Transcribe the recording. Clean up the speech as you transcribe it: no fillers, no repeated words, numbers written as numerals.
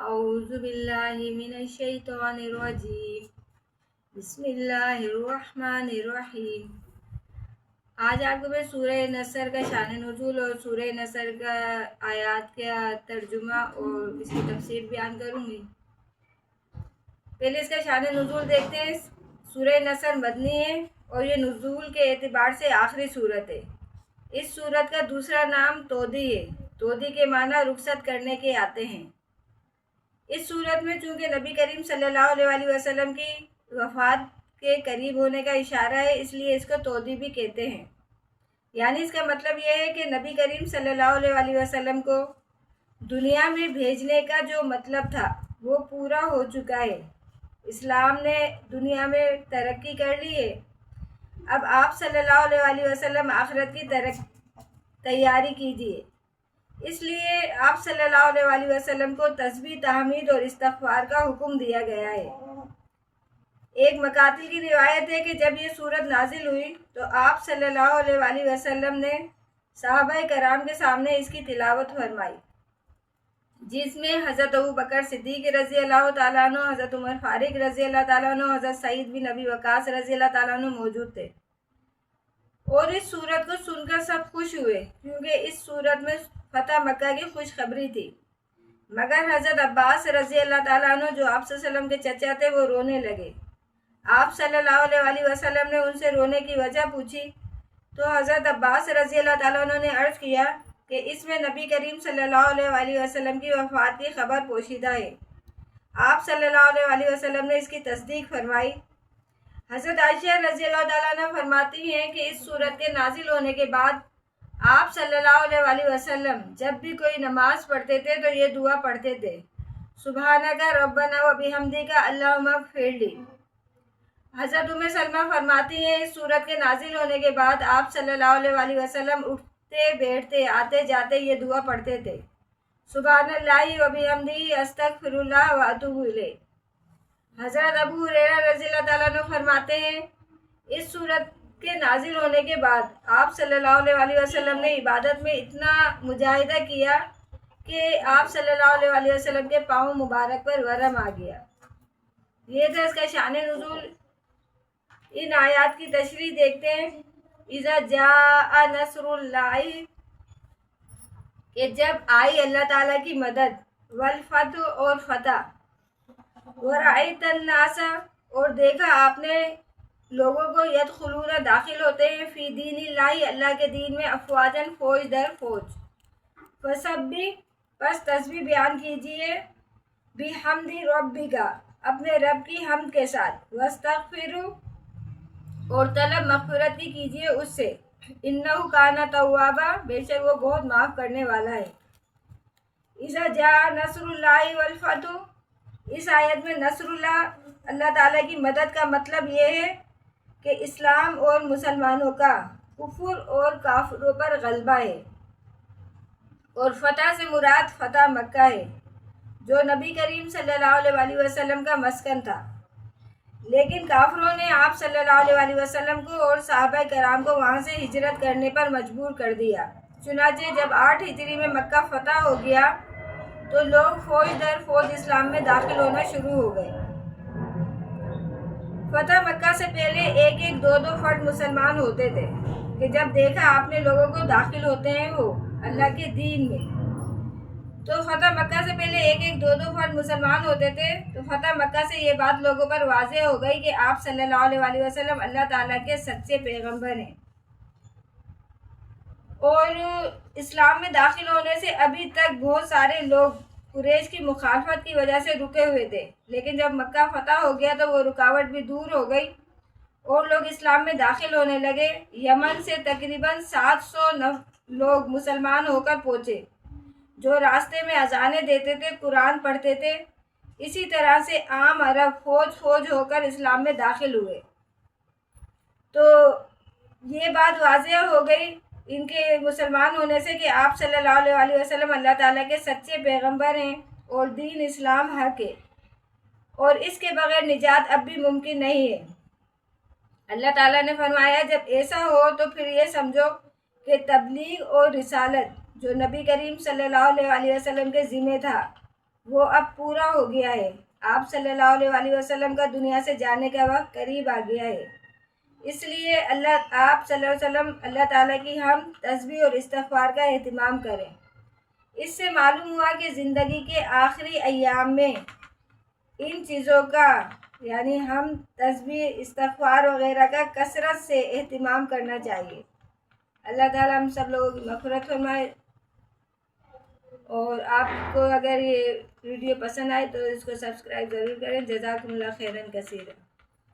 اعوذ باللہ من الشیطان الرجیم بسم اللہ الرحمن الرحیم۔ آج آپ کو میں سورہ نصر کا شان نزول اور سورہ نصر کا آیات کا ترجمہ اور اس کی تفسیر بیان کروں گی۔ پہلے اس کا شان نزول دیکھتے ہیں۔ سورہ نصر مدنی ہے اور یہ نزول کے اعتبار سے آخری صورت ہے۔ اس صورت کا دوسرا نام تودی ہے۔ تودی کے معنی رخصت کرنے کے آتے ہیں۔ اس صورت میں چونکہ نبی کریم صلی اللہ علیہ وسلم کی وفات کے قریب ہونے کا اشارہ ہے، اس لیے اس کو تودی بھی کہتے ہیں۔ یعنی اس کا مطلب یہ ہے کہ نبی کریم صلی اللہ علیہ وسلم کو دنیا میں بھیجنے کا جو مطلب تھا وہ پورا ہو چکا ہے۔ اسلام نے دنیا میں ترقی کر لی ہے۔ اب آپ صلی اللہ علیہ وسلم آخرت کی تیاری کیجیے۔ اس لیے آپ صلی اللہ علیہ وسلم کو تسبیح، تحمید اور استغفار کا حکم دیا گیا ہے۔ ایک مقاتل کی روایت ہے کہ جب یہ سورت نازل ہوئی تو آپ صلی اللہ علیہ وسلم نے صحابہ کرام کے سامنے اس کی تلاوت فرمائی، جس میں حضرت ابوبکر صدیق رضی اللہ تعالیٰ عنہ، حضرت عمر فاروق رضی اللہ تعالیٰ عنہ، حضرت سعید بن ابی وقاص رضی اللہ تعالیٰ عنہ موجود تھے، اور اس سورت کو سن کر سب خوش ہوئے کیونکہ اس سورت میں فتح مکہ کی خوشخبری تھی۔ مگر حضرت عباس رضی اللہ تعالیٰ عنہ جو آپ صلی اللہ علیہ وسلم کے چچا تھے وہ رونے لگے۔ آپ صلی اللہ علیہ وسلم نے ان سے رونے کی وجہ پوچھی تو حضرت عباس رضی اللہ تعالیٰ عنہ نے عرض کیا کہ اس میں نبی کریم صلی اللہ علیہ وسلم کی وفات کی خبر پوشیدہ ہے۔ آپ صلی اللہ علیہ وسلم نے اس کی تصدیق فرمائی۔ حضرت عائشہ رضی اللہ تعالیٰ عنہ فرماتی ہیں کہ اس سورت کے نازل ہونے کے بعد آپ صلی اللہ علیہ وسلم جب بھی کوئی نماز پڑھتے تھے تو یہ دعا پڑھتے تھے، سبحانک ربنا و بحمدک اللہم اغفر لی۔ حضرت ام سلمہ فرماتی ہیں اس سورت کے نازل ہونے کے بعد آپ صلی اللہ علیہ وسلم اٹھتے بیٹھتے آتے جاتے یہ دعا پڑھتے تھے، سبحان اللہ و بحمدہ استغفر اللہ و اتوب الیہ۔ حضرت ابو ہریرہ رضی اللہ تعالیٰ عنہ فرماتے ہیں اس سورت کے نازل ہونے کے بعد آپ صلی اللہ علیہ وسلم نے عبادت میں اتنا مجاہدہ کیا کہ آپ صلی اللہ علیہ وسلم کے پاؤں مبارک پر ورم آ گیا۔ یہ تھا اس کا شان نزول۔ ان آیات کی تشریح دیکھتے ہیں۔ اذا جاء نصر اللہ، کہ جب آئی اللہ تعالیٰ کی مدد، والفتح اور فتح، ورأیت الناس اور دیکھا آپ نے لوگوں کو، یدخلون داخل ہوتے ہیں، فی دین اللہ اللہ کے دین میں، افواجن فوج در فوج، فسبح پس تسبیح بیان کیجیے، بحمد ربک اپنے رب کی حمد کے ساتھ، واستغفروا اور طلب مغفرت کی کیجیے اس سے، انہ کان توابا بے شک وہ بہت معاف کرنے والا ہے۔ اذا جاء نصر اللہ والفتح، اس آیت میں نصر اللہ، اللہ تعالیٰ کی مدد کا مطلب یہ ہے کہ اسلام اور مسلمانوں کا کفر اور کافروں پر غلبہ ہے، اور فتح سے مراد فتح مکہ ہے جو نبی کریم صلی اللہ علیہ وسلم کا مسکن تھا۔ لیکن کافروں نے آپ صلی اللہ علیہ وسلم کو اور صحابہ کرام کو وہاں سے ہجرت کرنے پر مجبور کر دیا۔ چنانچہ جب 8 ہجری میں مکہ فتح ہو گیا تو لوگ فوج در فوج اسلام میں داخل ہونا شروع ہو گئے۔ فتح مکہ سے پہلے ایک دو فرد مسلمان ہوتے تھے کہ جب دیکھا آپ نے لوگوں کو داخل ہوتے ہیں وہ اللہ کے دین میں، تو فتح مکہ سے پہلے ایک دو فرد مسلمان ہوتے تھے، تو فتح مکہ سے یہ بات لوگوں پر واضح ہو گئی کہ آپ صلی اللہ علیہ وسلم اللہ تعالیٰ کے سچے پیغمبر ہیں، اور اسلام میں داخل ہونے سے ابھی تک بہت سارے لوگ قریش کی مخالفت کی وجہ سے رکے ہوئے تھے، لیکن جب مکہ فتح ہو گیا تو وہ رکاوٹ بھی دور ہو گئی اور لوگ اسلام میں داخل ہونے لگے۔ یمن سے تقریباً 700 لوگ مسلمان ہو کر پہنچے جو راستے میں اذانیں دیتے تھے، قرآن پڑھتے تھے۔ اسی طرح سے عام عرب فوج ہو کر اسلام میں داخل ہوئے۔ تو یہ بات واضح ہو گئی ان کے مسلمان ہونے سے کہ آپ صلی اللہ علیہ وسلم اللہ تعالیٰ کے سچے پیغمبر ہیں اور دین اسلام حق ہے، اور اس کے بغیر نجات اب بھی ممکن نہیں ہے۔ اللہ تعالیٰ نے فرمایا جب ایسا ہو تو پھر یہ سمجھو کہ تبلیغ اور رسالت جو نبی کریم صلی اللہ علیہ وسلم کے ذمہ تھا وہ اب پورا ہو گیا ہے۔ آپ صلی اللہ علیہ وسلم کا دنیا سے جانے کا وقت قریب آ گیا ہے، اس لیے آپ صلی اللہ علیہ وسلم اللہ تعالیٰ کی ہم تسبیح اور استغفار کا اہتمام کریں۔ اس سے معلوم ہوا کہ زندگی کے آخری ایام میں ان چیزوں کا یعنی ہم تسبیح استغفار وغیرہ کا کثرت سے اہتمام کرنا چاہیے۔ اللہ تعالیٰ ہم سب لوگوں کی مغفرت فرمائے۔ اور آپ کو اگر یہ ویڈیو پسند آئے تو اس کو سبسکرائب ضرور کریں۔ جزاکم اللہ خیرا کثیرا۔